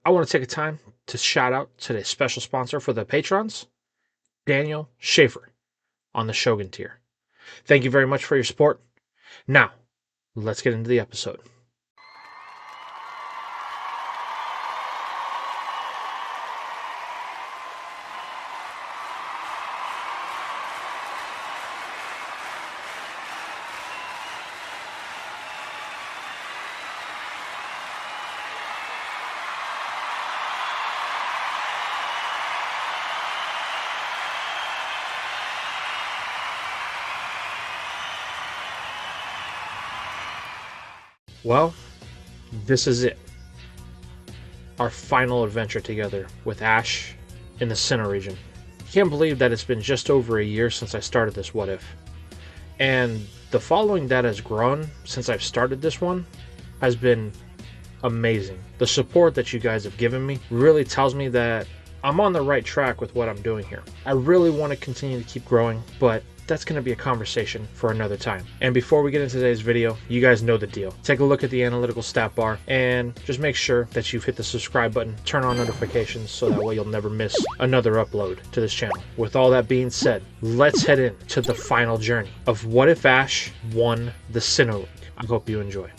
I want to take a time to shout out today's special sponsor for the patrons, Daniel Schaefer on the Shogun tier. Thank you very much for your support. Now, let's get into the episode. Well, this is it. Our final adventure together with Ash in the Sinnoh region. I can't believe that it's been just over a year since I started this What If. And the following that has grown since I've started this one has been amazing. The support that you guys have given me really tells me that I'm on the right track with what I'm doing here. I really want to continue to keep growing, but that's going to be a conversation for another time. And before we get into today's video, you guys know the deal. Take a look at the analytical stat bar and just make sure that you've hit the subscribe button, turn on notifications so that way you'll never miss another upload to this channel. With all that being said, let's head into the final journey of What If Ash won the Sinnoh League. I hope you enjoy.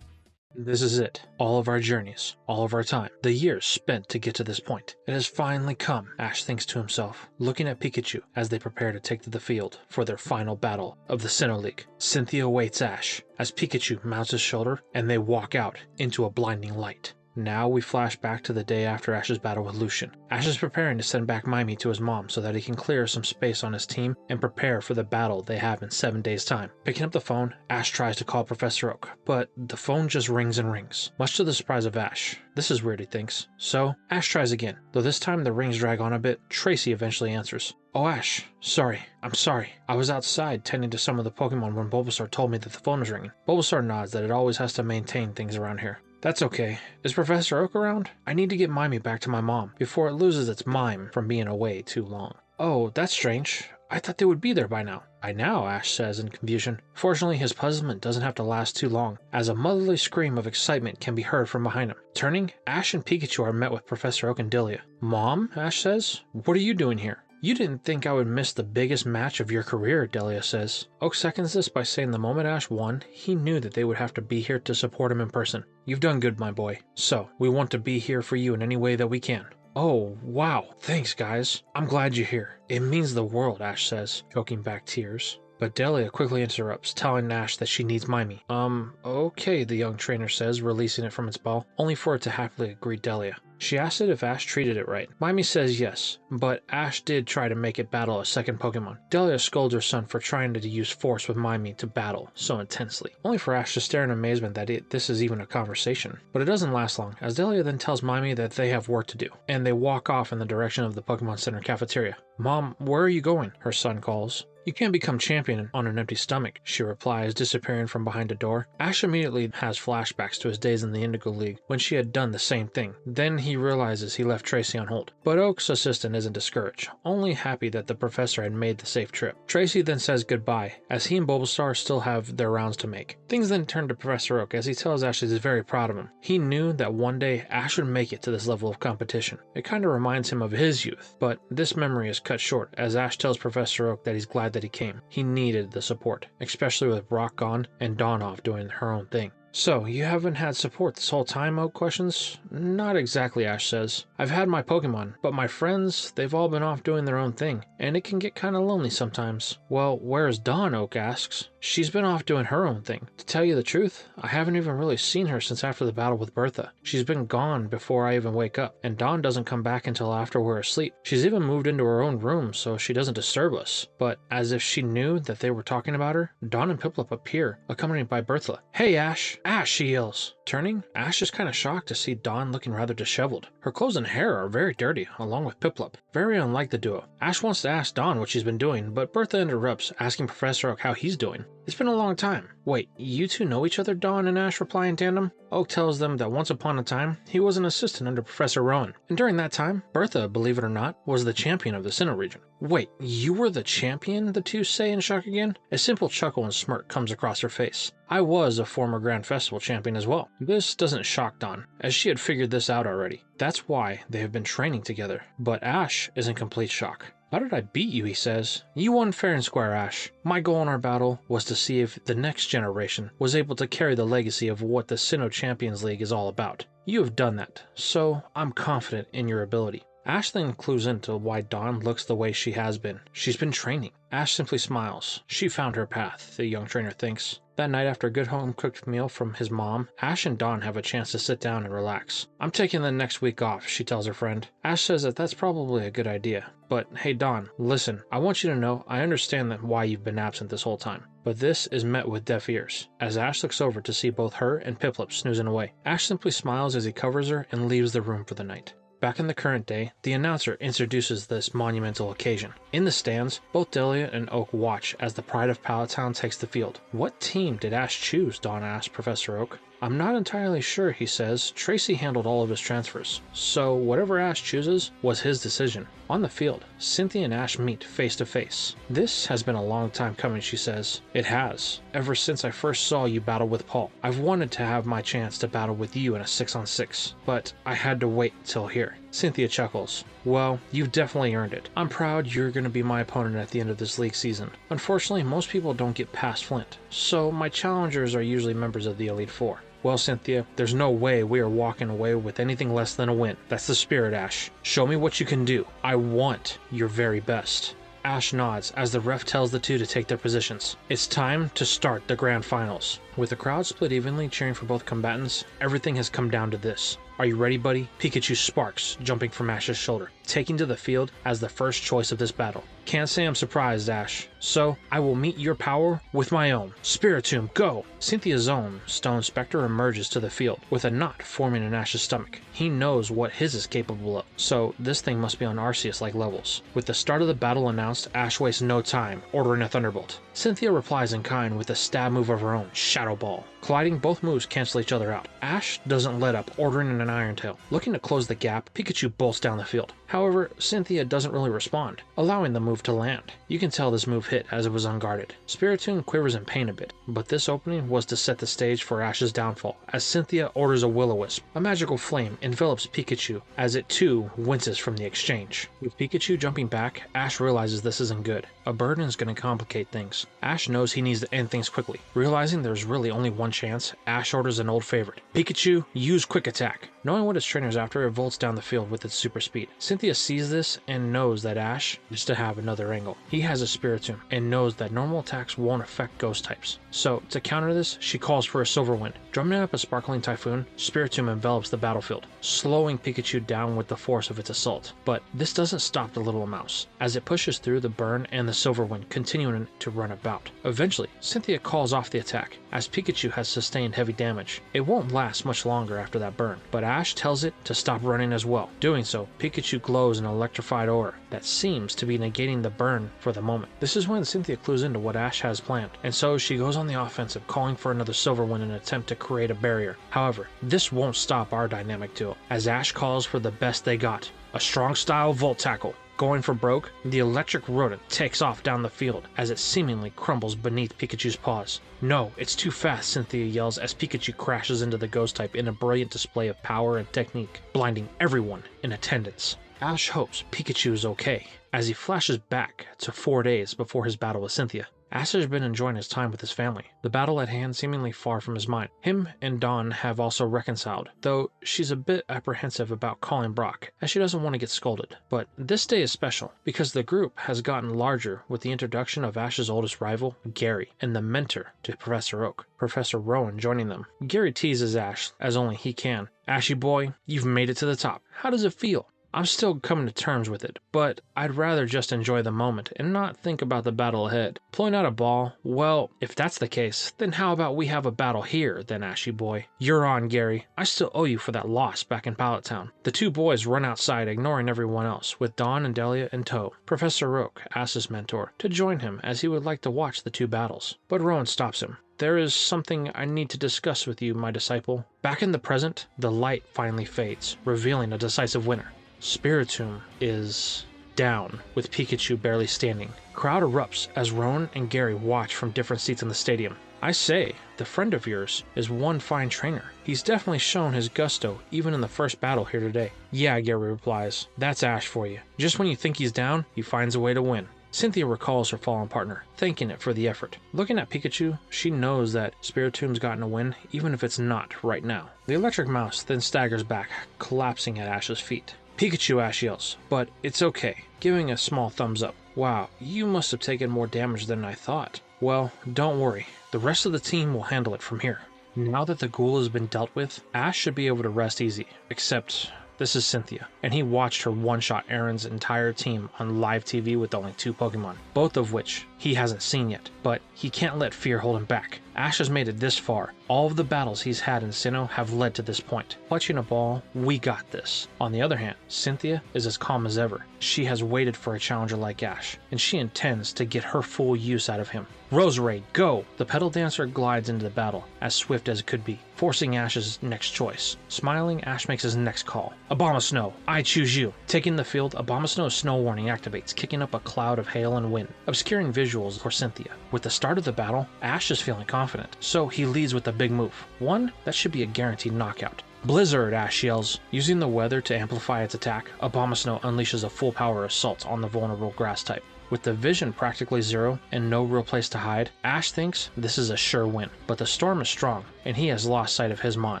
This is it. All of our journeys, all of our time, the years spent to get to this point. It has finally come, Ash thinks to himself, looking at Pikachu as they prepare to take to the field for their final battle of the Sinnoh League. Cynthia awaits Ash as Pikachu mounts his shoulder and they walk out into a blinding light. Now we flash back to the day after Ash's battle with Lucian. Ash is preparing to send back Mimey to his mom so that he can clear some space on his team and prepare for the battle they have in 7 days' time. Picking up the phone, Ash tries to call Professor Oak, but the phone just rings and rings, much to the surprise of Ash. This is weird, he thinks. So, Ash tries again. Though this time the rings drag on a bit, Tracy eventually answers. Oh, Ash, sorry. I'm sorry. I was outside tending to some of the Pokémon when Bulbasaur told me that the phone was ringing. Bulbasaur nods that it always has to maintain things around here. That's okay. Is Professor Oak around? I need to get Mimey back to my mom before it loses its mime from being away too long. Oh, that's strange. I thought they would be there by now. By now, Ash says in confusion. Fortunately, his puzzlement doesn't have to last too long, as a motherly scream of excitement can be heard from behind him. Turning, Ash and Pikachu are met with Professor Oak and Delia. Mom, Ash says, what are you doing here? You didn't think I would miss the biggest match of your career, Delia says. Oak seconds this by saying the moment Ash won, he knew that they would have to be here to support him in person. You've done good, my boy. So, we want to be here for you in any way that we can. Oh, wow. Thanks, guys. I'm glad you're here. It means the world, Ash says, choking back tears. But Delia quickly interrupts, telling Ash that she needs Mimey. Okay, the young trainer says, releasing it from its ball, only for it to happily agree Delia. She asked it if Ash treated it right. Mimey says yes, but Ash did try to make it battle a second Pokemon. Delia scolds her son for trying to use force with Mimey to battle so intensely, only for Ash to stare in amazement that this is even a conversation. But it doesn't last long, as Delia then tells Mimey that they have work to do, and they walk off in the direction of the Pokemon Center cafeteria. Mom, where are you going? Her son calls. You can't become champion on an empty stomach, she replies, disappearing from behind a door. Ash immediately has flashbacks to his days in the Indigo League, when she had done the same thing. Then he realizes he left Tracy on hold. But Oak's assistant isn't discouraged, only happy that the professor had made the safe trip. Tracy then says goodbye, as he and Bulbasaur still have their rounds to make. Things then turn to Professor Oak as he tells Ash he's very proud of him. He knew that one day Ash would make it to this level of competition. It kinda reminds him of his youth, but this memory is cut short as Ash tells Professor Oak that he's glad that he came. He needed the support, especially with Brock gone and Dawn off doing her own thing. So, you haven't had support this whole time, Oak questions? Not exactly, Ash says. I've had my Pokemon, but my friends, they've all been off doing their own thing, and it can get kinda lonely sometimes. Well, where's Dawn, Oak asks. She's been off doing her own thing. To tell you the truth, I haven't even really seen her since after the battle with Bertha. She's been gone before I even wake up, and Dawn doesn't come back until after we're asleep. She's even moved into her own room so she doesn't disturb us. But as if she knew that they were talking about her, Dawn and Piplup appear, accompanied by Bertha. Hey, Ash! Ash, she yells. Turning, Ash is kinda shocked to see Dawn looking rather disheveled. Her clothes and hair are very dirty, along with Piplup. Very unlike the duo. Ash wants to ask Dawn what she's been doing, but Bertha interrupts, asking Professor Oak how he's doing. It's been a long time. Wait, you two know each other? Dawn and Ash reply in tandem. Oak tells them that once upon a time, he was an assistant under Professor Rowan, and during that time, Bertha, believe it or not, was the champion of the Sinnoh region. Wait, you were the champion? The two say in shock again. A simple chuckle and smirk comes across her face. I was a former Grand Festival champion as well. This doesn't shock Dawn, as she had figured this out already. That's why they have been training together. But Ash is in complete shock. How did I beat you, he says. You won fair and square, Ash. My goal in our battle was to see if the next generation was able to carry the legacy of what the Sinnoh Champions League is all about. You have done that, so I'm confident in your ability. Ash then clues into why Dawn looks the way she has been. She's been training. Ash simply smiles. She found her path, the young trainer thinks. That night, after a good home-cooked meal from his mom, Ash and Dawn have a chance to sit down and relax. I'm taking the next week off, she tells her friend. Ash says that that's probably a good idea. But hey Dawn, listen, I want you to know I understand that why you've been absent this whole time. But this is met with deaf ears, as Ash looks over to see both her and Piplup snoozing away. Ash simply smiles as he covers her and leaves the room for the night. Back in the current day, the announcer introduces this monumental occasion. In the stands, both Delia and Oak watch as the pride of Palatown takes the field. What team did Ash choose? Dawn asks Professor Oak. I'm not entirely sure, he says. Tracy handled all of his transfers, so whatever Ash chooses was his decision. On the field, Cynthia and Ash meet face to face. This has been a long time coming, she says. It has. Ever since I first saw you battle with Paul. I've wanted to have my chance to battle with you in a 6-on-6, but I had to wait till here. Cynthia chuckles. Well, you've definitely earned it. I'm proud you're going to be my opponent at the end of this league season. Unfortunately, most people don't get past Flint, so my challengers are usually members of the Elite Four. Well, Cynthia, there's no way we are walking away with anything less than a win. That's the spirit, Ash. Show me what you can do. I want your very best. Ash nods as the ref tells the two to take their positions. It's time to start the grand finals. With the crowd split evenly cheering for both combatants, everything has come down to this. Are you ready, buddy? Pikachu sparks, jumping from Ash's shoulder, taking to the field as the first choice of this battle. Can't say I'm surprised, Ash. So, I will meet your power with my own. Spiritomb, go! Cynthia's own Stone Spectre emerges to the field, with a knot forming in Ash's stomach. He knows what his is capable of, so this thing must be on Arceus-like levels. With the start of the battle announced, Ash wastes no time, ordering a Thunderbolt. Cynthia replies in kind with a stab move of her own, Shadow Ball. Colliding, both moves cancel each other out. Ash doesn't let up, ordering an Iron Tail. Looking to close the gap, Pikachu bolts down the field. However, Cynthia doesn't really respond, allowing the move to land. You can tell this move hit as it was unguarded. Spiritomb quivers in pain a bit, but this opening was to set the stage for Ash's downfall, as Cynthia orders a Will-O-Wisp. A magical flame envelops Pikachu, as it too winces from the exchange. With Pikachu jumping back, Ash realizes this isn't good. A burden is going to complicate things. Ash knows he needs to end things quickly. Realizing there's really only one chance, Ash orders an old favorite. Pikachu, use Quick Attack. Knowing what its trainer's after, it volts down the field with its super speed. Cynthia sees this and knows that Ash is to have another angle. He has a Spiritomb and knows that normal attacks won't affect ghost types. So, to counter this, she calls for a Silver Wind. Drumming up a Sparkling Typhoon, Spiritomb envelops the battlefield, slowing Pikachu down with the force of its assault. But this doesn't stop the little mouse, as it pushes through the burn and the Silver Wind, continuing to run about. Eventually, Cynthia calls off the attack, as Pikachu has sustained heavy damage. It won't last much longer after that burn, but Ash tells it to stop running as well. Doing so, Pikachu glows an electrified aura that seems to be negating the burn for the moment. This is when Cynthia clues into what Ash has planned, and so she goes on the offensive, calling for another Silver Wind in an attempt to create a barrier. However, this won't stop our dynamic duo, as Ash calls for the best they got, a strong style Volt Tackle. Going for broke, the electric rodent takes off down the field as it seemingly crumbles beneath Pikachu's paws. No, it's too fast, Cynthia yells as Pikachu crashes into the ghost type in a brilliant display of power and technique, blinding everyone in attendance. Ash hopes Pikachu is okay, as he flashes back to 4 days before his battle with Cynthia. Ash has been enjoying his time with his family, the battle at hand seemingly far from his mind. Him and Dawn have also reconciled, though she's a bit apprehensive about calling Brock, as she doesn't want to get scolded. But this day is special, because the group has gotten larger with the introduction of Ash's oldest rival, Gary, and the mentor to Professor Oak, Professor Rowan, joining them. Gary teases Ash, as only he can. Ashy boy, you've made it to the top. How does it feel? I'm still coming to terms with it, but I'd rather just enjoy the moment and not think about the battle ahead. Pulling out a ball? Well, if that's the case, then how about we have a battle here, then, Ashy boy? You're on, Gary. I still owe you for that loss back in Pallet Town. The two boys run outside, ignoring everyone else, with Dawn and Delia in tow. Professor Roke asks his mentor to join him as he would like to watch the two battles, but Rowan stops him. There is something I need to discuss with you, my disciple. Back in the present, the light finally fades, revealing a decisive winner. Spiritomb is down, with Pikachu barely standing. Crowd erupts as Rowan and Gary watch from different seats in the stadium. I say, the friend of yours is one fine trainer. He's definitely shown his gusto even in the first battle here today. Yeah, Gary replies. That's Ash for you. Just when you think he's down, he finds a way to win. Cynthia recalls her fallen partner, thanking it for the effort. Looking at Pikachu, she knows that Spiritomb's gotten a win, even if it's not right now. The electric mouse then staggers back, collapsing at Ash's feet. Pikachu, Ash yells, but it's okay, giving a small thumbs up. Wow, you must have taken more damage than I thought. Well, don't worry, the rest of the team will handle it from here. Now that the ghoul has been dealt with, Ash should be able to rest easy, except this is Cynthia, and he watched her one-shot Aaron's entire team on live TV with only 2 Pokemon, both of which he hasn't seen yet, but he can't let fear hold him back. Ash has made it this far. All of the battles he's had in Sinnoh have led to this point. Clutching a ball, we got this. On the other hand, Cynthia is as calm as ever. She has waited for a challenger like Ash, and she intends to get her full use out of him. Roserade, go! The Petal Dancer glides into the battle, as swift as it could be, forcing Ash's next choice. Smiling, Ash makes his next call. Abomasnow, I choose you. Taking the field, Abomasnow's Snow Warning activates, kicking up a cloud of hail and wind, obscuring visuals for Cynthia. With the start of the battle, Ash is feeling confident, so he leads with a big move. One that should be a guaranteed knockout. Blizzard, Ash yells. Using the weather to amplify its attack, Abomasnow unleashes a full power assault on the vulnerable grass type. With the vision practically zero and no real place to hide, Ash thinks this is a sure win. But the storm is strong, and he has lost sight of his Mon.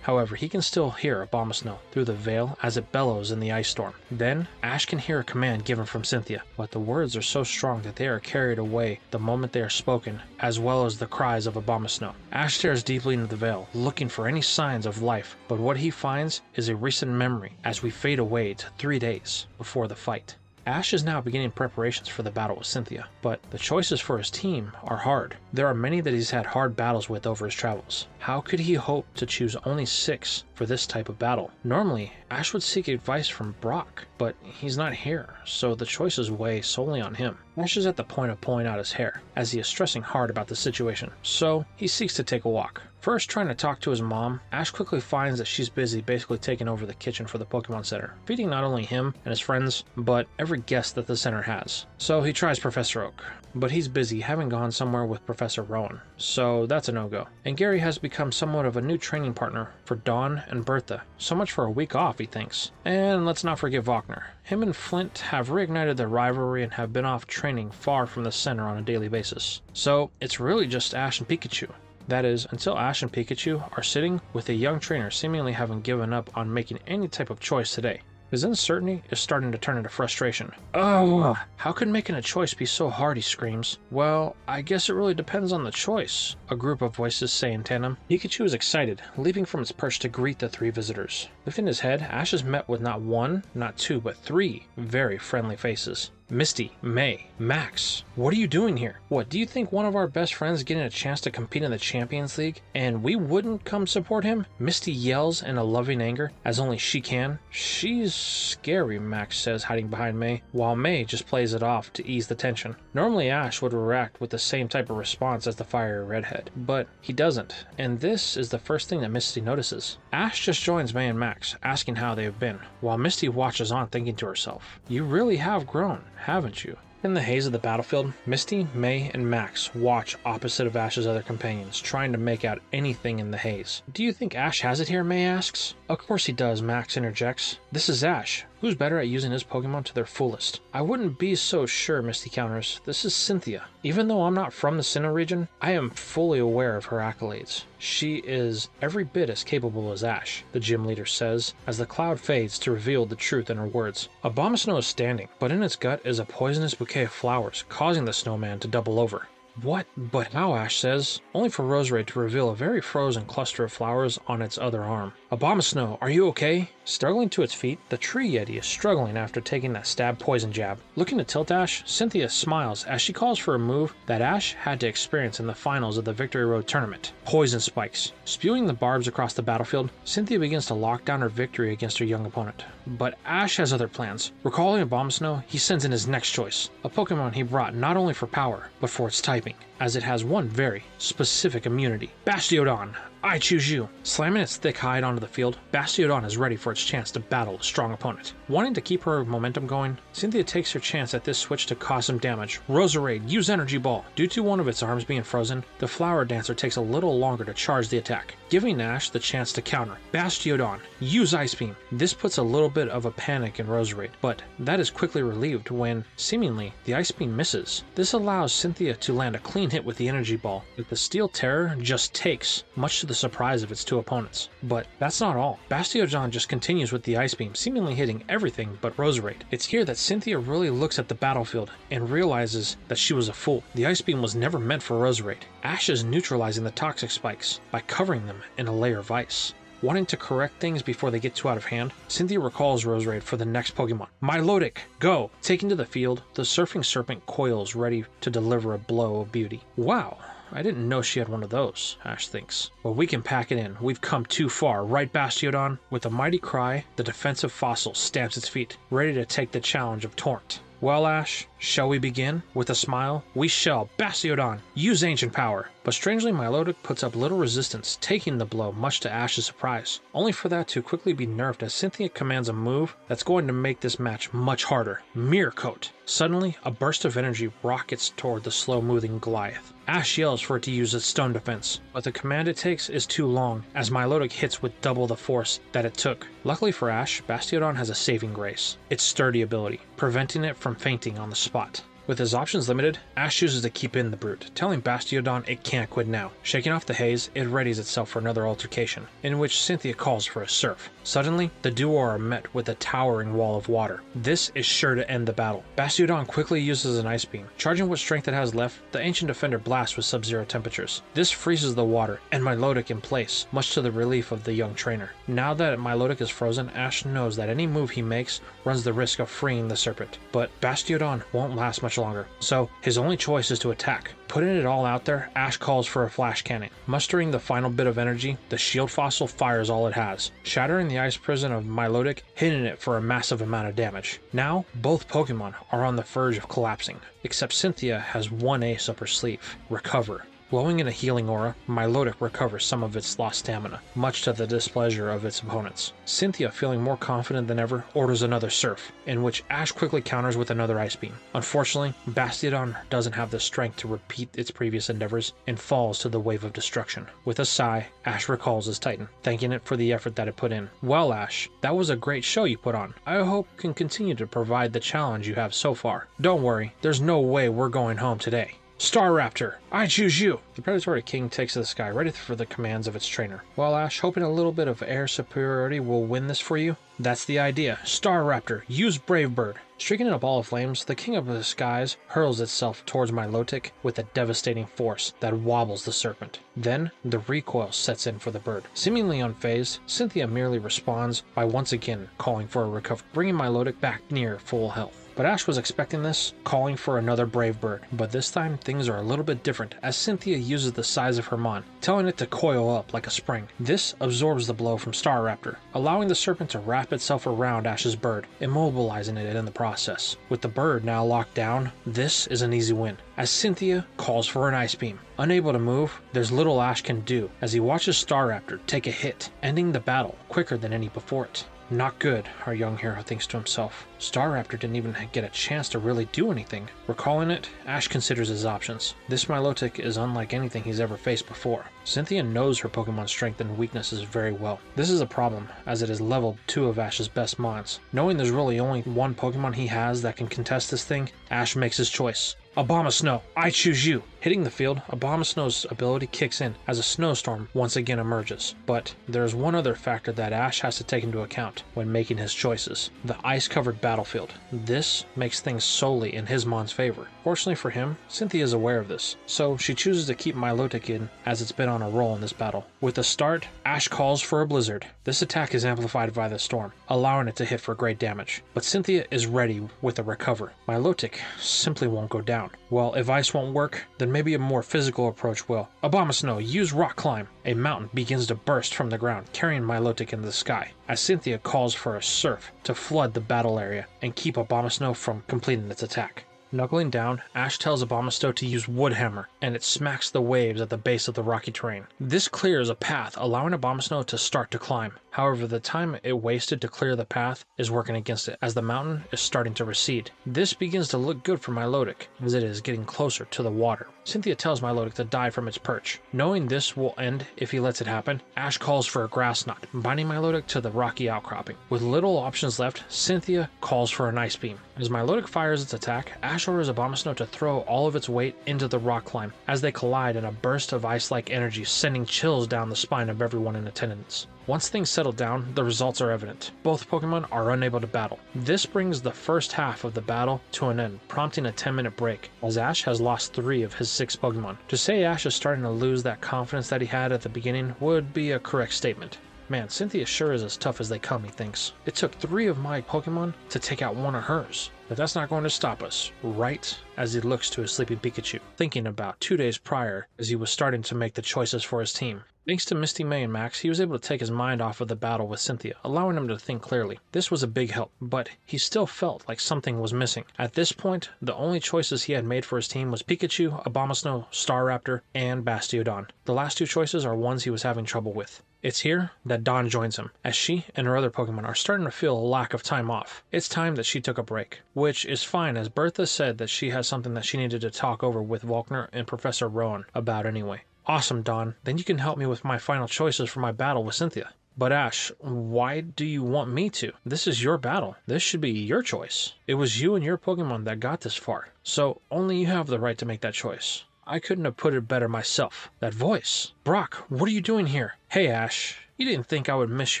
However, he can still hear Abomasnow through the veil as it bellows in the ice storm. Then, Ash can hear a command given from Cynthia, but the words are so strong that they are carried away the moment they are spoken, as well as the cries of Abomasnow. Ash stares deeply into the veil, looking for any signs of life, but what he finds is a recent memory as we fade away to 3 days before the fight. Ash is now beginning preparations for the battle with Cynthia, but the choices for his team are hard. There are many that he's had hard battles with over his travels. How could he hope to choose only 6 for this type of battle? Normally, Ash would seek advice from Brock, but he's not here, so the choices weigh solely on him. Ash is at the point of pulling out his hair, as he is stressing hard about the situation, so he seeks to take a walk. First trying to talk to his mom, Ash quickly finds that she's busy basically taking over the kitchen for the Pokemon Center, feeding not only him and his friends, but every guest that the center has. So he tries Professor Oak, but he's busy having gone somewhere with Professor Rowan, so that's a no-go. And Gary has become somewhat of a new training partner for Dawn and Bertha. So much for a week off, he thinks. And let's not forget Wagner. Him and Flint have reignited their rivalry and have been off training far from the center on a daily basis. So it's really just Ash and Pikachu. That is, until Ash and Pikachu are sitting with a young trainer seemingly having given up on making any type of choice today. His uncertainty is starting to turn into frustration. Oh, how could making a choice be so hard, he screams. Well, I guess it really depends on the choice, a group of voices say in tandem. Pikachu is excited, leaping from its perch to greet the 3 visitors. Lifting his head, Ash is met with not 1, not 2, but 3 very friendly faces. Misty, May, Max, what are you doing here? What, do you think one of our best friends getting a chance to compete in the Champions League and we wouldn't come support him? Misty yells in a loving anger, as only she can. She's scary, Max says, hiding behind May, while May just plays it off to ease the tension. Normally Ash would react with the same type of response as the fiery redhead, but he doesn't, and this is the first thing that Misty notices. Ash just joins May and Max, asking how they have been, while Misty watches on thinking to herself, you really have grown, haven't you? In the haze of the battlefield, Misty, May, and Max watch opposite of Ash's other companions, trying to make out anything in the haze. Do you think Ash has it here, May asks. Of course he does, Max interjects. This is Ash. Who's better at using his Pokemon to their fullest? I wouldn't be so sure, Misty counters. This is Cynthia. Even though I'm not from the Sinnoh region, I am fully aware of her accolades. She is every bit as capable as Ash, the gym leader says, as the cloud fades to reveal the truth in her words. Abomasnow is standing, but in its gut is a poisonous bouquet of flowers, causing the snowman to double over. What? But how? Ash says, only for Roserade to reveal a very frozen cluster of flowers on its other arm. Abomasnow, are you okay? Struggling to its feet, the tree yeti is struggling after taking that stab poison jab. Looking to tilt Ash, Cynthia smiles as she calls for a move that Ash had to experience in the finals of the Victory Road tournament: poison spikes. Spewing the barbs across the battlefield, Cynthia begins to lock down her victory against her young opponent. But Ash has other plans. Recalling Abomasnow, he sends in his next choice, a Pokemon he brought not only for power, but for its typing, as it has one very specific immunity. Bastiodon, I choose you. Slamming its thick hide onto the field, Bastiodon is ready for its chance to battle a strong opponent. Wanting to keep her momentum going, Cynthia takes her chance at this switch to cause some damage. Roserade, use Energy Ball. Due to one of its arms being frozen, the Flower Dancer takes a little longer to charge the attack, giving Ash the chance to counter. Bastiodon, use Ice Beam. This puts a little bit of a panic in Roserade, but that is quickly relieved when, seemingly, the Ice Beam misses. This allows Cynthia to land a clean hit with the Energy Ball, but the Steel Terror just takes, much to the surprise of its two opponents. But that's not all. Bastiodon just continues with the Ice Beam, seemingly hitting everything but Roserade. It's here that Cynthia really looks at the battlefield and realizes that she was a fool. The Ice Beam was never meant for Roserade. Ash is neutralizing the toxic spikes by covering them in a layer of ice. Wanting to correct things before they get too out of hand, Cynthia recalls Roserade for the next Pokemon. Milotic, go! Taking to the field, the Surfing Serpent coils ready to deliver a blow of beauty. Wow, I didn't know she had one of those, Ash thinks. But we can pack it in. We've come too far, right, Bastiodon? With a mighty cry, the defensive fossil stamps its feet, ready to take the challenge of Torrent. Well, Ash, shall we begin? With a smile, we shall. Bastiodon, use Ancient Power. But strangely, Milotic puts up little resistance, taking the blow much to Ash's surprise, only for that to quickly be nerfed as Cynthia commands a move that's going to make this match much harder. Mirror Coat. Suddenly, a burst of energy rockets toward the slow-moving Goliath. Ash yells for it to use its stun defense, but the command it takes is too long, as Milotic hits with double the force that it took. Luckily for Ash, Bastiodon has a saving grace, its sturdy ability, preventing it from fainting on the spot. With his options limited, Ash chooses to keep in the brute, telling Bastiodon it can't quit now. Shaking off the haze, it readies itself for another altercation, in which Cynthia calls for a surf. Suddenly, the duo are met with a towering wall of water. This is sure to end the battle. Bastiodon quickly uses an Ice Beam. Charging what strength it has left, the Ancient Defender blasts with sub-zero temperatures. This freezes the water, and Milotic in place, much to the relief of the young trainer. Now that Milotic is frozen, Ash knows that any move he makes runs the risk of freeing the serpent. But Bastiodon won't last much longer, so his only choice is to attack. Putting it all out there, Ash calls for a flash cannon. Mustering the final bit of energy, the shield fossil fires all it has, shattering the ice prison of Milotic, hitting it for a massive amount of damage. Now, both Pokemon are on the verge of collapsing, except Cynthia has one ace up her sleeve: Recover. Glowing in a healing aura, Milotic recovers some of its lost stamina, much to the displeasure of its opponents. Cynthia, feeling more confident than ever, orders another Surf, in which Ash quickly counters with another Ice Beam. Unfortunately, Bastiodon doesn't have the strength to repeat its previous endeavors and falls to the wave of destruction. With a sigh, Ash recalls his Titan, thanking it for the effort that it put in. Well, Ash, that was a great show you put on. I hope you can continue to provide the challenge you have so far. Don't worry, there's no way we're going home today. Staraptor, I choose you! The Predatory King takes to the sky, ready for the commands of its trainer. Well, Ash, hoping a little bit of air superiority will win this for you? That's the idea. Staraptor, use Brave Bird. Streaking in a ball of flames, the King of the Skies hurls itself towards Milotic with a devastating force that wobbles the serpent. Then, the recoil sets in for the bird. Seemingly unfazed, Cynthia merely responds by once again calling for a recovery, bringing Milotic back near full health. But Ash was expecting this, calling for another Brave Bird. But this time, things are a little bit different, as Cynthia uses the size of her Mon, telling it to coil up like a spring. This absorbs the blow from Staraptor, allowing the serpent to wrap itself around Ash's bird, immobilizing it in the process. With the bird now locked down, this is an easy win, as Cynthia calls for an Ice Beam. Unable to move, there's little Ash can do, as he watches Staraptor take a hit, ending the battle quicker than any before it. Not good, our young hero thinks to himself. Staraptor didn't even get a chance to really do anything. Recalling it, Ash considers his options. This Milotic is unlike anything he's ever faced before. Cynthia knows her Pokemon's strength and weaknesses very well. This is a problem, as it is leveled 2 of Ash's best Mons. Knowing there's really only one Pokemon he has that can contest this thing, Ash makes his choice. Abomasnow, I choose you! Hitting the field, Abomasnow's ability kicks in as a snowstorm once again emerges. But there's one other factor that Ash has to take into account when making his choices: the ice-covered battlefield. This makes things solely in his Mon's favor. Fortunately for him, Cynthia is aware of this, so she chooses to keep Milotic in, as it's been on on a roll in this battle. With the start, Ash calls for a blizzard. This attack is amplified by the storm, allowing it to hit for great damage. But Cynthia is ready with a recover. Milotic simply won't go down. Well, if ice won't work, then maybe a more physical approach will. Abomasnow, use rock climb. A mountain begins to burst from the ground, carrying Milotic into the sky, as Cynthia calls for a surf to flood the battle area and keep Abomasnow from completing its attack. Knuckling down, Ash tells Abomasnow to use Wood Hammer, and it smacks the waves at the base of the rocky terrain. This clears a path, allowing Abomasnow to start to climb. However, the time it wasted to clear the path is working against it, as the mountain is starting to recede. This begins to look good for Milotic, as it is getting closer to the water. Cynthia tells Milotic to dive from its perch. Knowing this will end if he lets it happen, Ash calls for a grass knot, binding Milotic to the rocky outcropping. With little options left, Cynthia calls for an ice beam. As Milotic fires its attack, Ash orders Abomasnow to throw all of its weight into the rock climb, as they collide in a burst of ice-like energy, sending chills down the spine of everyone in attendance. Once things settle down, the results are evident. Both Pokemon are unable to battle. This brings the first half of the battle to an end, prompting a 10-minute break, as Ash has lost 3 of his 6 Pokemon. To say Ash is starting to lose that confidence that he had at the beginning would be a correct statement. Man, Cynthia sure is as tough as they come, he thinks. It took 3 of my Pokemon to take out 1 of hers. But that's not going to stop us, right? As he looks to his sleepy Pikachu, thinking about 2 days prior as he was starting to make the choices for his team. Thanks to Misty May and Max, he was able to take his mind off of the battle with Cynthia, allowing him to think clearly. This was a big help, but he still felt like something was missing. At this point, the only choices he had made for his team was Pikachu, Abomasnow, Staraptor, and Bastiodon. The last 2 choices are ones he was having trouble with. It's here that Dawn joins him, as she and her other Pokemon are starting to feel a lack of time off. It's time that she took a break, which is fine, as Bertha said that she has something that she needed to talk over with Volkner and Professor Rowan about anyway. Awesome, Dawn. Then you can help me with my final choices for my battle with Cynthia. But Ash, why do you want me to? This is your battle. This should be your choice. It was you and your Pokemon that got this far, so only you have the right to make that choice. I couldn't have put it better myself. That voice. Brock, what are you doing here? Hey Ash, you didn't think I would miss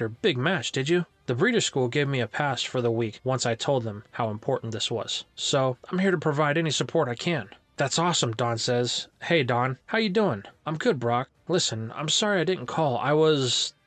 your big match, did you? The breeder school gave me a pass for the week once I told them how important this was. So I'm here to provide any support I can. That's awesome, Dawn says. Hey Dawn, how you doing? I'm good, Brock. Listen, I'm sorry I didn't call.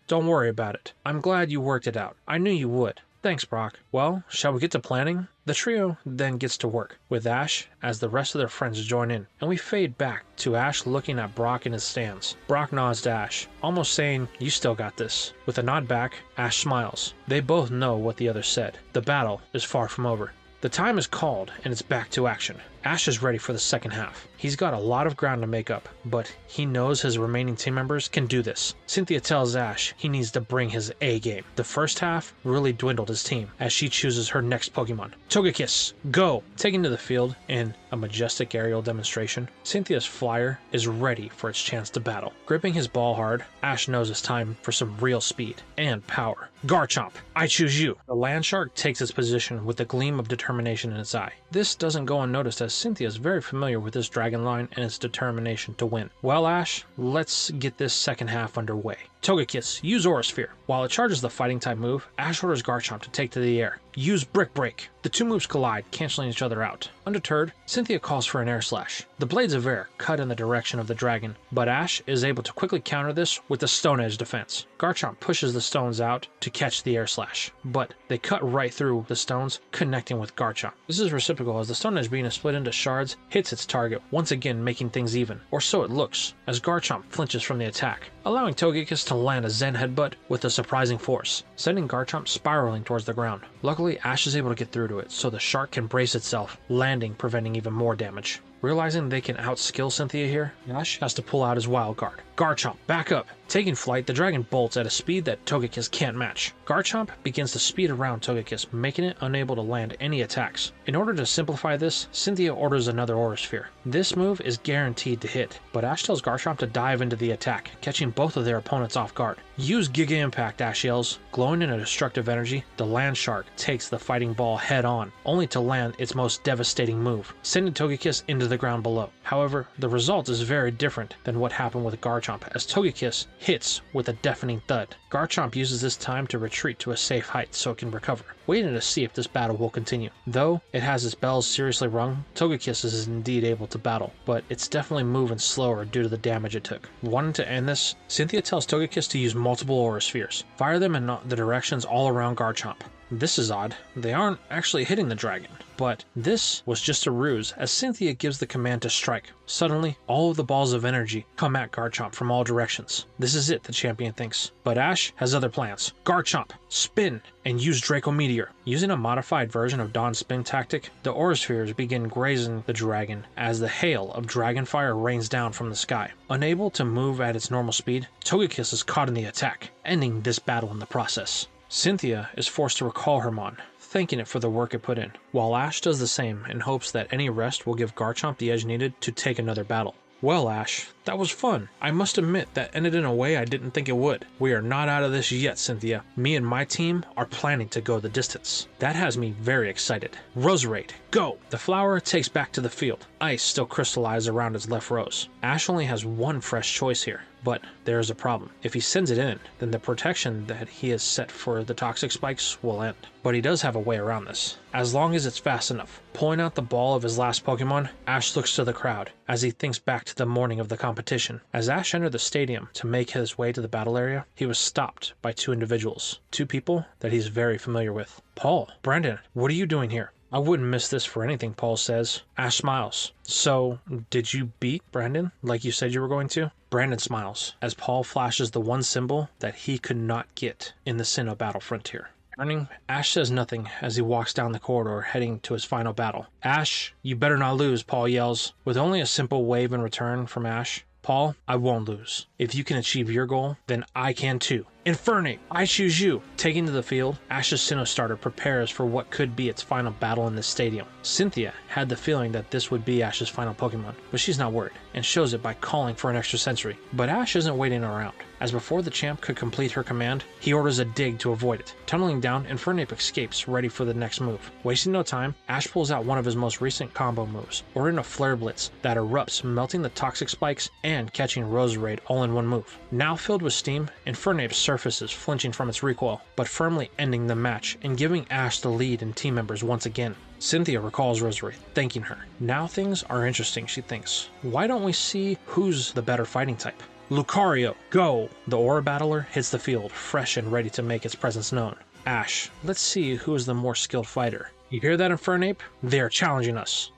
Don't worry about it. I'm glad you worked it out. I knew you would. Thanks, Brock. Well, shall we get to planning? The trio then gets to work, with Ash as the rest of their friends join in, and we fade back to Ash looking at Brock in his stands. Brock nods to Ash, almost saying, "You still got this." With a nod back, Ash smiles. They both know what the other said. The battle is far from over. The time is called, and it's back to action. Ash is ready for the second half. He's got a lot of ground to make up, but he knows his remaining team members can do this. Cynthia tells Ash he needs to bring his A game. The first half really dwindled his team as she chooses her next Pokemon. Togekiss, go! Taken to the field in a majestic aerial demonstration, Cynthia's flyer is ready for its chance to battle. Gripping his ball hard, Ash knows it's time for some real speed and power. Garchomp, I choose you! The Landshark takes its position with a gleam of determination in its eye. This doesn't go unnoticed as Cynthia is very familiar with this dragon line and its determination to win. Well, Ash, let's get this second half underway. Togekiss, use Aura Sphere. While it charges the fighting type move, Ash orders Garchomp to take to the air. Use Brick Break. The 2 moves collide, canceling each other out. Undeterred, Cynthia calls for an Air Slash. The blades of air cut in the direction of the dragon, but Ash is able to quickly counter this with the Stone Edge defense. Garchomp pushes the stones out to catch the Air Slash, but they cut right through the stones, connecting with Garchomp. This is reciprocal as the Stone Edge being split into shards hits its target, once again making things even, or so it looks, as Garchomp flinches from the attack, allowing Togekiss to land a Zen Headbutt with a surprising force, sending Garchomp spiraling towards the ground. Luckily, Ash is able to get through to it, so the shark can brace itself, landing, preventing even more damage. Realizing they can outskill Cynthia here, Ash has to pull out his wild card. Garchomp, back up! Taking flight, the dragon bolts at a speed that Togekiss can't match. Garchomp begins to speed around Togekiss, making it unable to land any attacks. In order to simplify this, Cynthia orders another Aura Sphere. This move is guaranteed to hit, but Ash tells Garchomp to dive into the attack, catching both of their opponents off guard. Use Giga Impact, Ash yells. Glowing in a destructive energy, the Landshark takes the fighting ball head on, only to land its most devastating move, sending Togekiss into the ground below. However, the result is very different than what happened with Garchomp, as Togekiss hits with a deafening thud. Garchomp uses this time to retreat to a safe height so it can recover, waiting to see if this battle will continue. Though it has its bells seriously rung, Togekiss is indeed able to battle, but it's definitely moving slower due to the damage it took. Wanting to end this, Cynthia tells Togekiss to use multiple Aura Spheres. Fire them in the directions all around Garchomp. This is odd. They aren't actually hitting the dragon. But this was just a ruse as Cynthia gives the command to strike. Suddenly, all of the balls of energy come at Garchomp from all directions. This is it, the champion thinks. But Ash has other plans. Garchomp, spin, and use Draco Meteor. Using a modified version of Dawn's spin tactic, the Aura Spheres begin grazing the dragon as the hail of dragon fire rains down from the sky. Unable to move at its normal speed, Togekiss is caught in the attack, ending this battle in the process. Cynthia is forced to recall her Mon, thanking it for the work it put in, while Ash does the same in hopes that any rest will give Garchomp the edge needed to take another battle. Well, Ash, that was fun. I must admit that ended in a way I didn't think it would. We are not out of this yet, Cynthia. Me and my team are planning to go the distance. That has me very excited. Roserade, go! The flower takes back to the field. Ice still crystallized around its left rose. Ash only has one fresh choice here, but there is a problem. If he sends it in, then the protection that he has set for the toxic spikes will end. But he does have a way around this, as long as it's fast enough. Pulling out the ball of his last Pokemon, Ash looks to the crowd as he thinks back to the morning of the competition. As Ash entered the stadium to make his way to the battle area, he was stopped by two individuals, two people that he's very familiar with. Paul, Brandon, what are you doing here? I wouldn't miss this for anything, Paul says. Ash smiles. So, did you beat Brandon like you said you were going to? Brandon smiles as Paul flashes the one symbol that he could not get in the Sinnoh battle frontier. Turning, Ash says nothing as he walks down the corridor heading to his final battle. Ash, you better not lose, Paul yells. With only a simple wave in return from Ash, Paul, I won't lose. If you can achieve your goal, then I can too. Infernape, I choose you! Taking to the field, Ash's Sinnoh starter prepares for what could be its final battle in the stadium. Cynthia had the feeling that this would be Ash's final Pokemon, but she's not worried, and shows it by calling for an extra sensory. But Ash isn't waiting around, as before the champ could complete her command, he orders a dig to avoid it. Tunneling down, Infernape escapes, ready for the next move. Wasting no time, Ash pulls out one of his most recent combo moves, ordering a Flare Blitz that erupts, melting the toxic spikes and catching Roserade all in one move. Now filled with steam, Infernape surfaces, flinching from its recoil, but firmly ending the match and giving Ash the lead in team members once again. Cynthia recalls Roserade, thanking her. Now things are interesting, she thinks. Why don't we see who's the better fighting type? Lucario, go! The Aura Battler hits the field, fresh and ready to make its presence known. Ash, let's see who is the more skilled fighter. You hear that, Infernape? They are challenging us.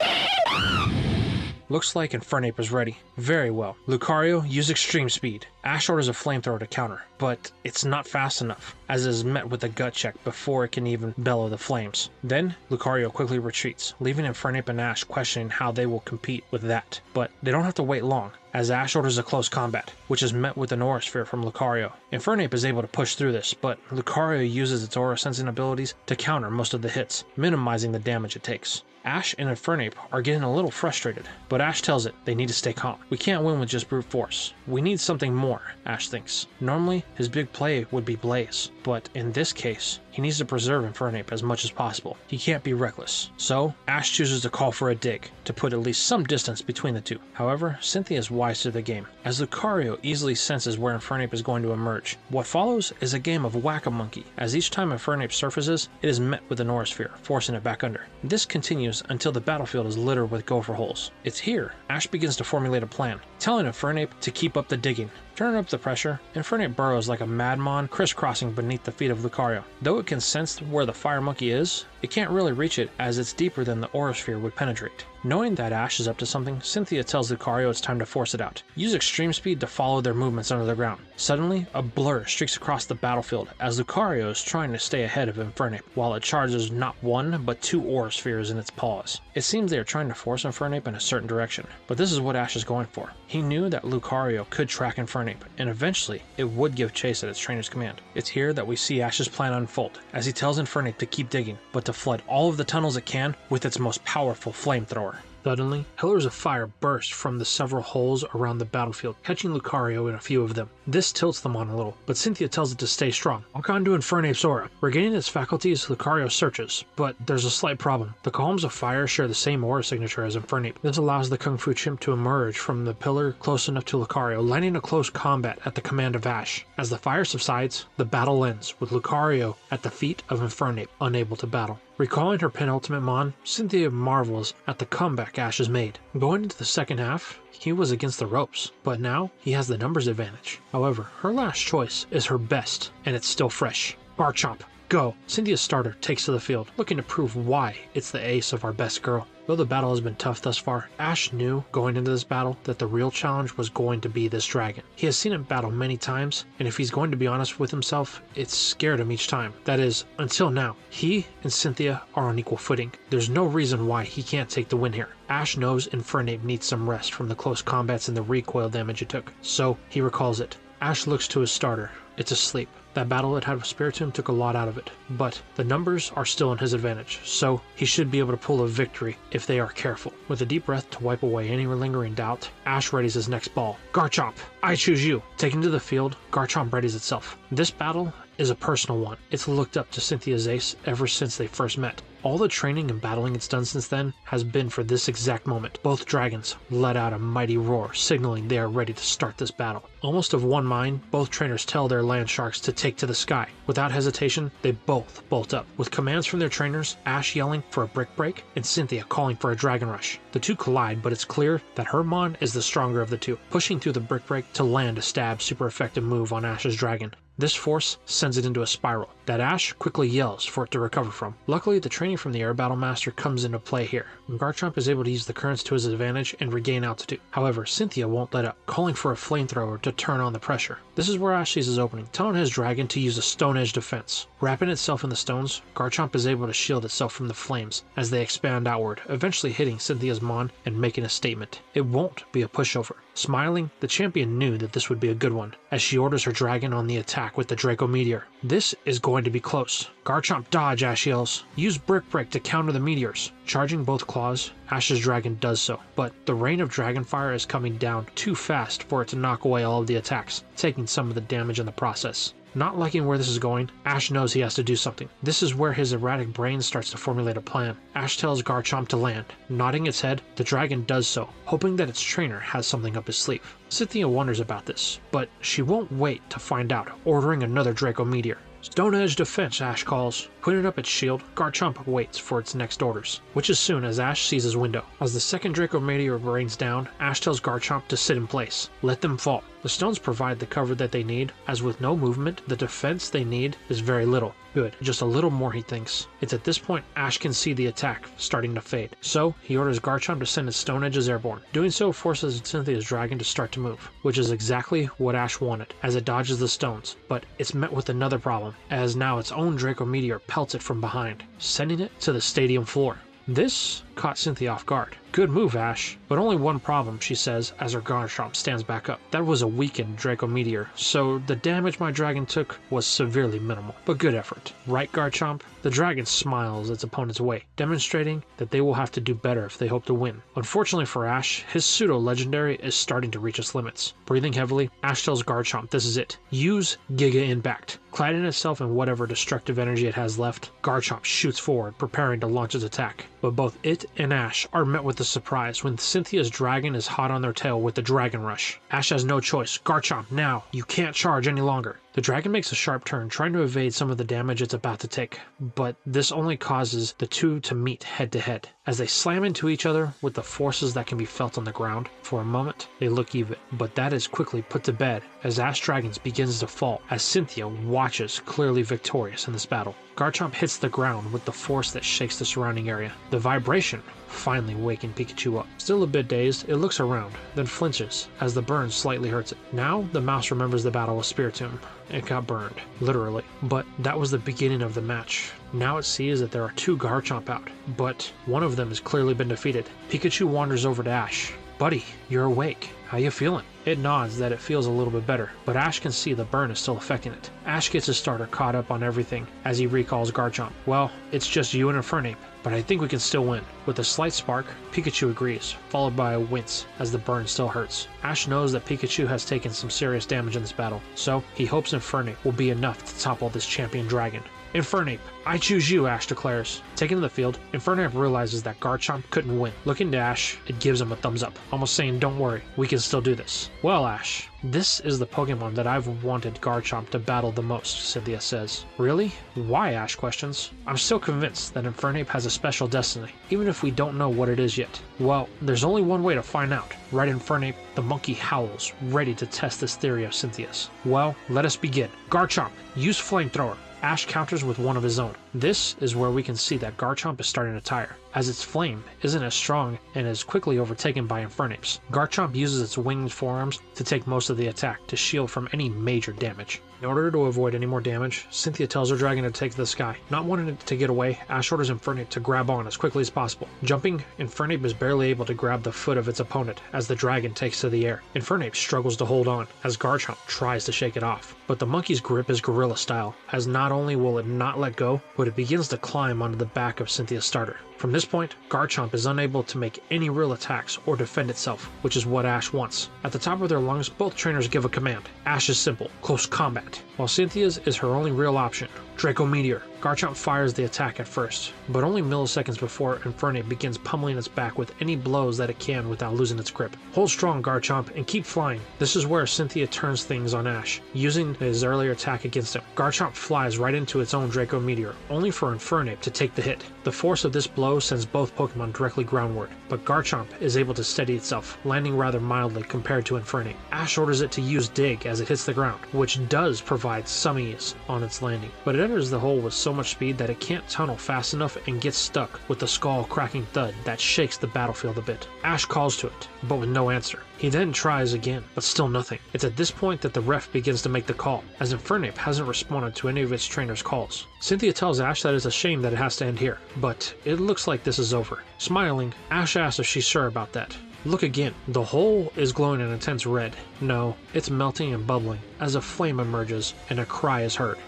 Looks like Infernape is ready. Very well. Lucario, use extreme speed. Ash orders a flamethrower to counter, but it's not fast enough, as it is met with a gut check before it can even bellow the flames. Then, Lucario quickly retreats, leaving Infernape and Ash questioning how they will compete with that. But they don't have to wait long, as Ash orders a close combat, which is met with an Aura Sphere from Lucario. Infernape is able to push through this, but Lucario uses its Aura Sensing abilities to counter most of the hits, minimizing the damage it takes. Ash and Infernape are getting a little frustrated, but Ash tells it they need to stay calm. We can't win with just brute force. We need something more, Ash thinks. Normally, his big play would be Blaze, but in this case, he needs to preserve Infernape as much as possible. He can't be reckless. So, Ash chooses to call for a dig, to put at least some distance between the two. However, Cynthia is wise to the game, as Lucario easily senses where Infernape is going to emerge. What follows is a game of Whack-A-Monkey, as each time Infernape surfaces, it is met with an Aura Sphere, forcing it back under. This continues until the battlefield is littered with gopher holes. It's here Ash begins to formulate a plan, telling Infernape to keep up the digging. Turning up the pressure, Infernape burrows like a madman, crisscrossing beneath the feet of Lucario. Though it can sense where the fire monkey is, it can't really reach it as it's deeper than the Aura Sphere would penetrate. Knowing that Ash is up to something, Cynthia tells Lucario it's time to force it out. Use extreme speed to follow their movements under the ground. Suddenly, a blur streaks across the battlefield as Lucario is trying to stay ahead of Infernape, while it charges not one, but two Aura Spheres in its paws. It seems they are trying to force Infernape in a certain direction, but this is what Ash is going for. He knew that Lucario could track Infernape, and eventually, it would give chase at its trainer's command. It's here that we see Ash's plan unfold, as he tells Infernape to keep digging, but to flood all of the tunnels it can with its most powerful flamethrower. Suddenly, pillars of fire burst from the several holes around the battlefield, catching Lucario in a few of them. This tilts them on a little, but Cynthia tells it to stay strong. Walk on to Infernape's aura. Regaining its faculties, Lucario searches, but there's a slight problem. The columns of fire share the same aura signature as Infernape. This allows the Kung Fu Chimp to emerge from the pillar close enough to Lucario, landing a close combat at the command of Ash. As the fire subsides, the battle ends, with Lucario at the feet of Infernape, unable to battle. Recalling her penultimate Mon, Cynthia marvels at the comeback Ash has made. Going into the second half, he was against the ropes, but now he has the numbers advantage. However, her last choice is her best, and it's still fresh. Garchomp, go! Cynthia's starter takes to the field, looking to prove why it's the ace of our best girl. Though the battle has been tough thus far, Ash knew going into this battle that the real challenge was going to be this dragon. He has seen it battle many times, and if he's going to be honest with himself, it's scared him each time. That is, until now. He and Cynthia are on equal footing. There's no reason why he can't take the win here. Ash knows Infernape needs some rest from the close combats and the recoil damage it took, so he recalls it. Ash looks to his starter. It's asleep. That battle it had with Spiritomb took a lot out of it, but the numbers are still in his advantage, so he should be able to pull a victory if they are careful. With a deep breath to wipe away any lingering doubt, Ash readies his next ball. Garchomp, I choose you! Taken to the field, Garchomp readies itself. This battle is a personal one. It's looked up to Cynthia's ace ever since they first met. All the training and battling it's done since then has been for this exact moment. Both dragons let out a mighty roar, signaling they are ready to start this battle. Almost of one mind, both trainers tell their land sharks to take to the sky. Without hesitation, they both bolt up. With commands from their trainers, Ash yelling for a brick break and Cynthia calling for a dragon rush. The two collide, but it's clear that her Mon is the stronger of the two, pushing through the brick break to land a stab super effective move on Ash's dragon. This force sends it into a spiral that Ash quickly yells for it to recover from. Luckily, the training from the Air Battle Master comes into play here. Garchomp is able to use the currents to his advantage and regain altitude. However, Cynthia won't let up, calling for a flamethrower to turn on the pressure. This is where Ash sees his opening, telling his dragon to use a Stone Edge defense. Wrapping itself in the stones, Garchomp is able to shield itself from the flames as they expand outward, eventually hitting Cynthia's Mon and making a statement. It won't be a pushover. Smiling, the champion knew that this would be a good one, as she orders her dragon on the attack with the Draco Meteor. This is going to be close. Garchomp dodge, Ash yells. Use Brick Break to counter the meteors. Charging both claws, Ash's dragon does so, but the rain of dragon fire is coming down too fast for it to knock away all of the attacks, taking some of the damage in the process. Not liking where this is going, Ash knows he has to do something. This is where his erratic brain starts to formulate a plan. Ash tells Garchomp to land. Nodding its head, the dragon does so, hoping that its trainer has something up his sleeve. Cynthia wonders about this, but she won't wait to find out, ordering another Draco Meteor. Stone Edge defense, Ash calls. Putting up its shield, Garchomp waits for its next orders, which is soon as Ash sees his window. As the second Draco Meteor rains down, Ash tells Garchomp to sit in place. Let them fall. The stones provide the cover that they need, as with no movement, the defense they need is very little. Good, just a little more, he thinks. It's at this point Ash can see the attack starting to fade, so he orders Garchomp to send its Stone Edges airborne. Doing so forces Cynthia's dragon to start to move, which is exactly what Ash wanted, as it dodges the stones, but it's met with another problem, as now its own Draco Meteor pelts it from behind, sending it to the stadium floor. This caught Cynthia off guard. Good move, Ash, but only one problem, she says as her Garchomp stands back up. That was a weakened Draco Meteor, so the damage my dragon took was severely minimal, but good effort. Right, Garchomp? The dragon smiles its opponent's way, demonstrating that they will have to do better if they hope to win. Unfortunately for Ash, his pseudo-legendary is starting to reach its limits. Breathing heavily, Ash tells Garchomp this is it. Use Giga Impact. Cladding itself in whatever destructive energy it has left, Garchomp shoots forward, preparing to launch its attack. But both it and Ash are met with a surprise when Cynthia's dragon is hot on their tail with the Dragon Rush. Ash has no choice. Garchomp, now! You can't charge any longer. The dragon makes a sharp turn, trying to evade some of the damage it's about to take, but this only causes the two to meet head to head. As they slam into each other with the forces that can be felt on the ground, for a moment they look even, but that is quickly put to bed as Ash Dragons begins to fall, as Cynthia watches clearly victorious in this battle. Garchomp hits the ground with the force that shakes the surrounding area. The vibration finally waking Pikachu up. Still a bit dazed, it looks around, then flinches as the burn slightly hurts it. Now the mouse remembers the battle with Spiritomb. It got burned, literally, but that was the beginning of the match. Now it sees that there are two Garchomp out, but one of them has clearly been defeated. Pikachu wanders over to Ash. Buddy, you're awake. How you feeling? It nods that it feels a little bit better, but Ash can see the burn is still affecting it. Ash gets his starter caught up on everything as he recalls Garchomp. Well, it's just you and Infernape, but I think we can still win. With a slight spark, Pikachu agrees, followed by a wince as the burn still hurts. Ash knows that Pikachu has taken some serious damage in this battle, so he hopes Infernape will be enough to topple this champion dragon. Infernape, I choose you, Ash declares. Taken to the field, Infernape realizes that Garchomp couldn't win. Looking to Ash, it gives him a thumbs up, almost saying, don't worry, we can still do this. Well, Ash, this is the Pokemon that I've wanted Garchomp to battle the most, Cynthia says. Really? Why? Ash questions. I'm still convinced that Infernape has a special destiny, even if we don't know what it is yet. Well, there's only one way to find out. Right, Infernape? The monkey howls, ready to test this theory of Cynthia's. Well, let us begin. Garchomp, use Flamethrower. Ash counters with one of his own. This is where we can see that Garchomp is starting to tire, as its flame isn't as strong and is quickly overtaken by Infernape's. Garchomp uses its winged forearms to take most of the attack to shield from any major damage. In order to avoid any more damage, Cynthia tells her dragon to take to the sky. Not wanting it to get away, Ash orders Infernape to grab on as quickly as possible. Jumping, Infernape is barely able to grab the foot of its opponent as the dragon takes to the air. Infernape struggles to hold on as Garchomp tries to shake it off. But the monkey's grip is gorilla style, as not only will it not let go, but it begins to climb onto the back of Cynthia's starter. From this point, Garchomp is unable to make any real attacks or defend itself, which is what Ash wants. At the top of their lungs, both trainers give a command. Ash is simple, close combat, while Cynthia's is her only real option, Draco Meteor. Garchomp fires the attack at first, but only milliseconds before Infernape begins pummeling its back with any blows that it can without losing its grip. Hold strong, Garchomp, and keep flying. This is where Cynthia turns things on Ash, using his earlier attack against him. Garchomp flies right into its own Draco Meteor, only for Infernape to take the hit. The force of this blow sends both Pokemon directly groundward, but Garchomp is able to steady itself, landing rather mildly compared to Infernape. Ash orders it to use Dig as it hits the ground, which does provide some ease on its landing, but it enters the hole with so much speed that it can't tunnel fast enough and gets stuck with the skull-cracking thud that shakes the battlefield a bit. Ash calls to it, but with no answer. He then tries again, but still nothing. It's at this point that the ref begins to make the call, as Infernape hasn't responded to any of its trainer's calls. Cynthia tells Ash that it's a shame that it has to end here, but it looks like this is over. Smiling, Ash asks if she's sure about that. Look again. The hole is glowing an intense red. No, it's melting and bubbling as a flame emerges and a cry is heard.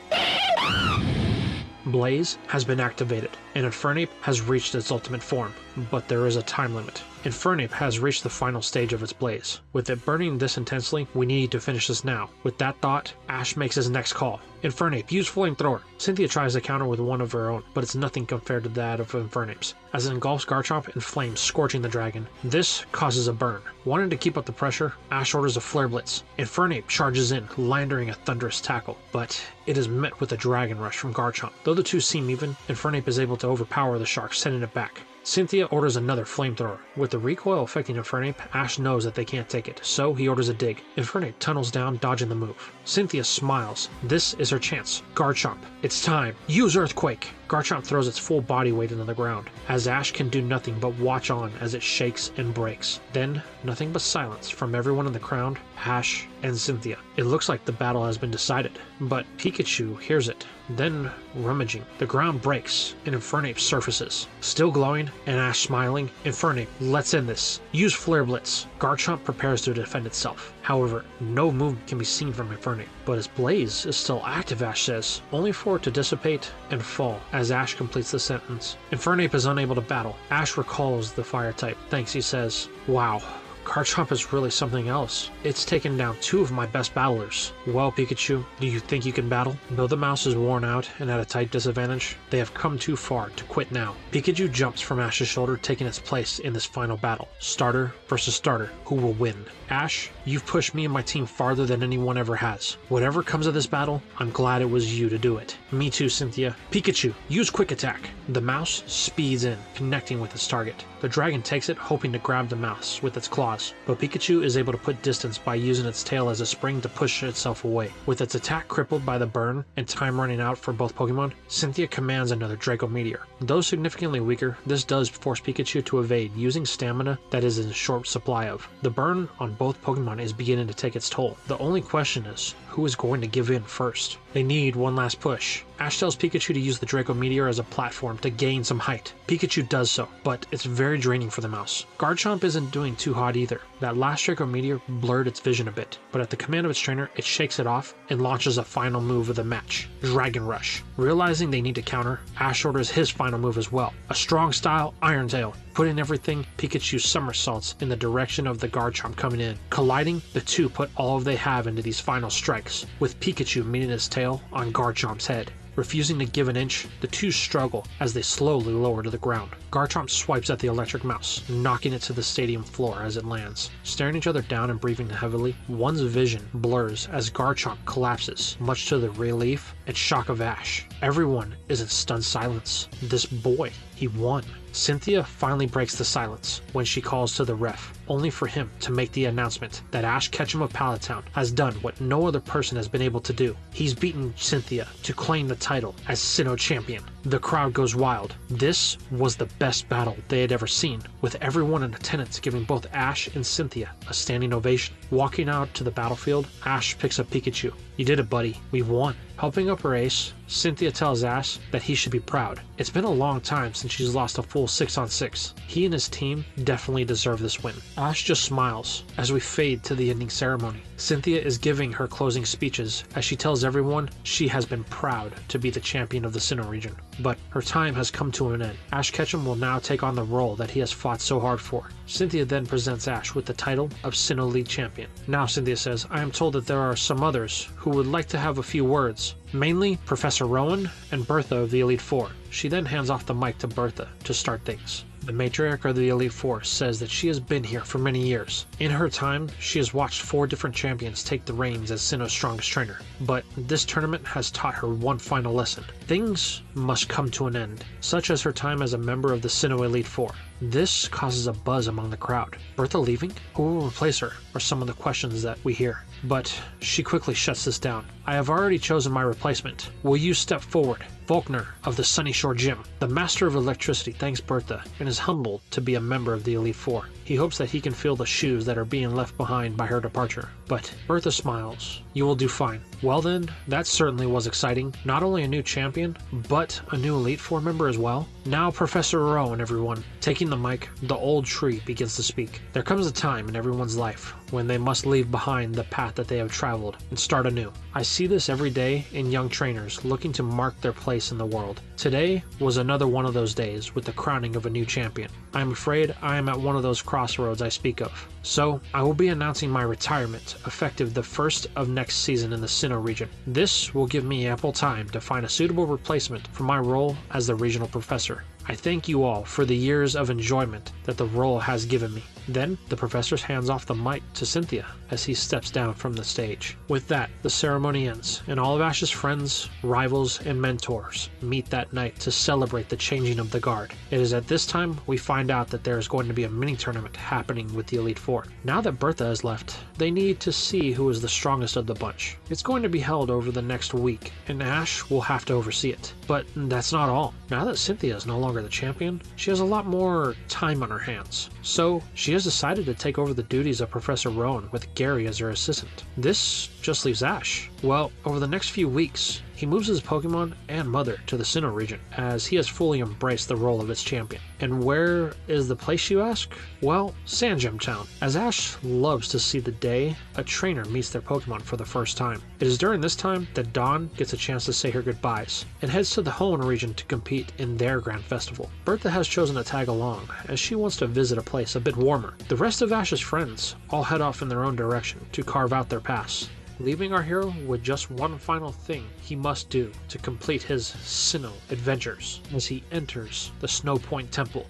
Blaze has been activated, and Infernape has reached its ultimate form, but there is a time limit. Infernape has reached the final stage of its blaze. With it burning this intensely, we need to finish this now. With that thought, Ash makes his next call. Infernape, use Flamethrower. Cynthia tries to counter with one of her own, but it's nothing compared to that of Infernape's, as it engulfs Garchomp in flames, scorching the dragon. This causes a burn. Wanting to keep up the pressure, Ash orders a Flare Blitz. Infernape charges in, landing a thunderous tackle, but it is met with a Dragon Rush from Garchomp. Though the two seem even, Infernape is able to overpower the shark, sending it back. Cynthia orders another Flamethrower. With the recoil affecting Infernape, Ash knows that they can't take it, so he orders a Dig. Infernape tunnels down, dodging the move. Cynthia smiles. This is her chance. Garchomp, it's time. Use Earthquake! Garchomp throws its full body weight into the ground, as Ash can do nothing but watch on as it shakes and breaks. Then, nothing but silence from everyone in the crowd, Ash, and Cynthia. It looks like the battle has been decided, but Pikachu hears it. Then, rummaging, the ground breaks, and Infernape surfaces. Still glowing, and Ash smiling, Infernape, let's end this. Use Flare Blitz. Garchomp prepares to defend itself. However, no movement can be seen from Infernape, but its blaze is still active, Ash says, only for it to dissipate and fall as Ash completes the sentence. Infernape is unable to battle. Ash recalls the fire type. Thanks, he says. Wow. Garchomp is really something else. It's taken down two of my best battlers. Well, Pikachu, do you think you can battle? Though the mouse is worn out and at a tight disadvantage, they have come too far to quit now. Pikachu jumps from Ash's shoulder, taking its place in this final battle. Starter versus starter. Who will win? Ash, you've pushed me and my team farther than anyone ever has. Whatever comes of this battle, I'm glad it was you to do it. Me too, Cynthia. Pikachu, use Quick Attack. The mouse speeds in, connecting with its target. The dragon takes it, hoping to grab the mouse with its claws, but Pikachu is able to put distance by using its tail as a spring to push itself away. With its attack crippled by the burn and time running out for both Pokemon, Cynthia commands another Draco Meteor. Though significantly weaker, this does force Pikachu to evade, using stamina that is in short supply of. The burn on both Pokemon is beginning to take its toll. The only question is, who who is going to give in first. They need one last push. Ash tells Pikachu to use the Draco Meteor as a platform to gain some height. Pikachu does so, but it's very draining for the mouse. Garchomp isn't doing too hot either. That last Draco Meteor blurred its vision a bit, but at the command of its trainer, it shakes it off and launches a final move of the match, Dragon Rush. Realizing they need to counter, Ash orders his final move as well, a strong style Iron Tail. Putting everything, Pikachu somersaults in the direction of the Garchomp coming in. Colliding, the two put all they have into these final strikes, with Pikachu meeting his tail on Garchomp's head. Refusing to give an inch, the two struggle as they slowly lower to the ground. Garchomp swipes at the electric mouse, knocking it to the stadium floor as it lands. Staring each other down and breathing heavily, one's vision blurs as Garchomp collapses, much to the relief and shock of Ash. Everyone is in stunned silence. This boy, he won. Cynthia finally breaks the silence when she calls to the ref, only for him to make the announcement that Ash Ketchum of Pallet Town has done what no other person has been able to do. He's beaten Cynthia to claim the title as Sinnoh champion. The crowd goes wild. This was the best battle they had ever seen, with everyone in attendance giving both Ash and Cynthia a standing ovation. Walking out to the battlefield, Ash picks up Pikachu. "You did it, buddy. We won." Helping up her ace, Cynthia tells Ash that he should be proud. It's been a long time since she's lost a full 6-on-6. He and his team definitely deserve this win. Ash just smiles as we fade to the ending ceremony. Cynthia is giving her closing speeches as she tells everyone she has been proud to be the champion of the Sinnoh region. But her time has come to an end. Ash Ketchum will now take on the role that he has fought so hard for. Cynthia then presents Ash with the title of Sinnoh League champion. Now Cynthia says, "I am told that there are some others who would like to have a few words. Mainly Professor Rowan and Bertha of the Elite Four." She then hands off the mic to Bertha to start things. The matriarch of the Elite Four says that she has been here for many years. In her time, she has watched 4 different champions take the reins as Sinnoh's strongest trainer. But this tournament has taught her one final lesson. Things must come to an end, such as her time as a member of the Sinnoh Elite Four. This causes a buzz among the crowd. Bertha leaving? Who will replace her? Are some of the questions that we hear. But she quickly shuts this down. "I have already chosen my replacement. Will you step forward?" Faulkner of the Sunny Shore Gym, the master of electricity, thanks Bertha and is humbled to be a member of the Elite Four. He hopes that he can fill the shoes that are being left behind by her departure. But Bertha smiles. "You will do fine." Well then, that certainly was exciting. Not only a new champion, but a new Elite Four member as well. Now Professor Rowan, everyone. Taking the mic, the old tree begins to speak. There comes a time in everyone's life when they must leave behind the path that they have traveled and start anew. I see this every day in young trainers looking to mark their place in the world. Today was another one of those days with the crowning of a new champion. I am afraid I am at one of those crossroads I speak of. So I will be announcing my retirement effective the first of next season in the Sinnoh region. This will give me ample time to find a suitable replacement for my role as the regional professor. I thank you all for the years of enjoyment that the role has given me. Then the professor hands off the mic to Cynthia as he steps down from the stage. With that, the ceremony ends, and all of Ash's friends, rivals, and mentors meet that night to celebrate the changing of the guard. It is at this time we find out that there is going to be a mini-tournament happening with the Elite Four. Now that Bertha has left, they need to see who is the strongest of the bunch. It's going to be held over the next week, and Ash will have to oversee it. But that's not all. Now that Cynthia is no longer the champion, she has a lot more time on her hands. So she has decided to take over the duties of Professor Rowan with Gary as her assistant. This just leaves Ash. Well, over the next few weeks, he moves his Pokemon and mother to the Sinnoh region, as he has fully embraced the role of its champion. And where is the place, you ask? Well, Sandgem Town, as Ash loves to see the day a trainer meets their Pokemon for the first time. It is during this time that Dawn gets a chance to say her goodbyes, and heads to the Hoenn region to compete in their Grand Festival. Bertha has chosen to tag along, as she wants to visit a place a bit warmer. The rest of Ash's friends all head off in their own direction to carve out their paths, leaving our hero with just one final thing he must do to complete his Sinnoh adventures as he enters the Snow Point Temple.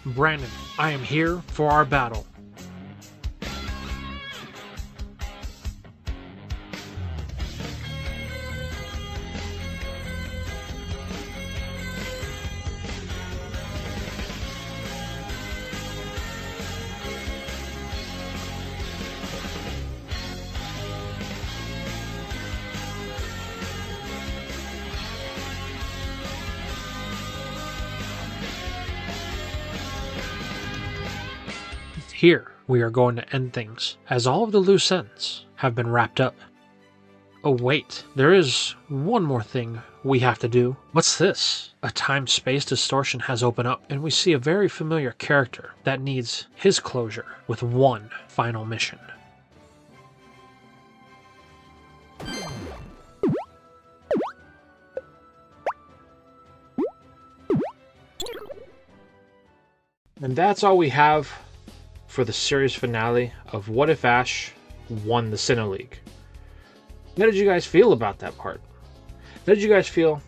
"Brandon, I am here for our battle." Here, we are going to end things, as all of the loose ends have been wrapped up. Oh wait, there is one more thing we have to do. What's this? A time-space distortion has opened up, and we see a very familiar character that needs his closure with one final mission. And that's all we have for the series finale of What If Ash won the Sinnoh League. How did you guys feel about that part? How did you guys feel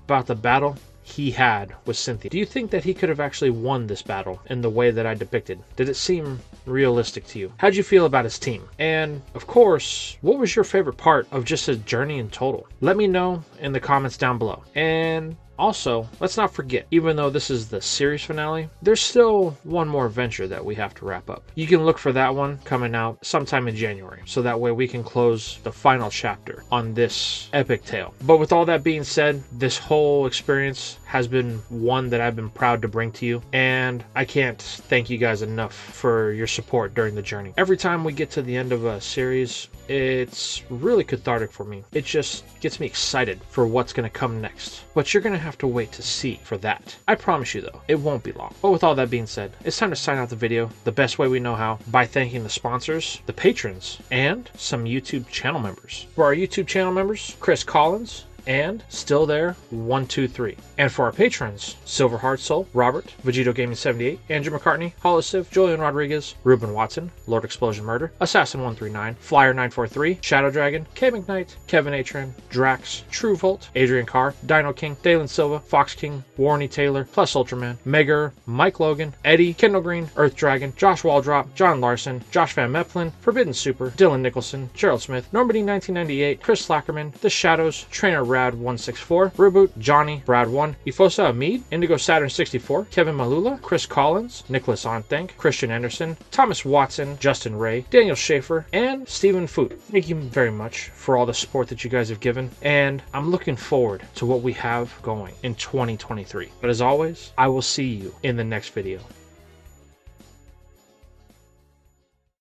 about the battle he had with Cynthia? Do you think that he could have actually won this battle in the way that I depicted? Did it seem realistic to you? How'd you feel about his team? And of course, what was your favorite part of just his journey in total? Let me know in the comments down below. And also, let's not forget, even though this is the series finale, there's still one more adventure that we have to wrap up. You can look for that one coming out sometime in January, so that way we can close the final chapter on this epic tale. But with all that being said, this whole experience has been one that I've been proud to bring to you, and I can't thank you guys enough for your support during the journey. Every time we get to the end of a series, it's really cathartic for me. It just gets me excited for what's going to come next. But you're going to have to wait to see for that. I promise you though, it won't be long. But with all that being said, it's time to sign out the video the best way we know how, by thanking the sponsors, the patrons, and some YouTube channel members. For our YouTube channel members, Chris Collins, and Still There 123. And for our patrons, Silver Heart Soul, Robert, Vegito Gaming 78, Andrew McCartney, Holosiv, Julian Rodriguez, Ruben Watson, Lord Explosion Murder, Assassin 139, Flyer 943, Shadow Dragon, K McKnight, Kevin Atran, Drax, True Volt, Adrian Carr, Dino King, Dalen Silva, Fox King, Warney Taylor, Plus Ultraman, Megar, Mike Logan, Eddie, Kendall Green, Earth Dragon, Josh Waldrop, John Larson, Josh Van Meplin, Forbidden Super, Dylan Nicholson, Gerald Smith, Normandy 1998, Chris Slackerman, The Shadows, Trainer Brad 164, Reboot, Johnny, Brad 1, Ifosa Amid, Indigo Saturn 64, Kevin Malula, Chris Collins, Nicholas Onthank, Christian Anderson, Thomas Watson, Justin Ray, Daniel Schaefer, and Stephen Foot. Thank you very much for all the support that you guys have given, and I'm looking forward to what we have going in 2023. But as always, I will see you in the next video.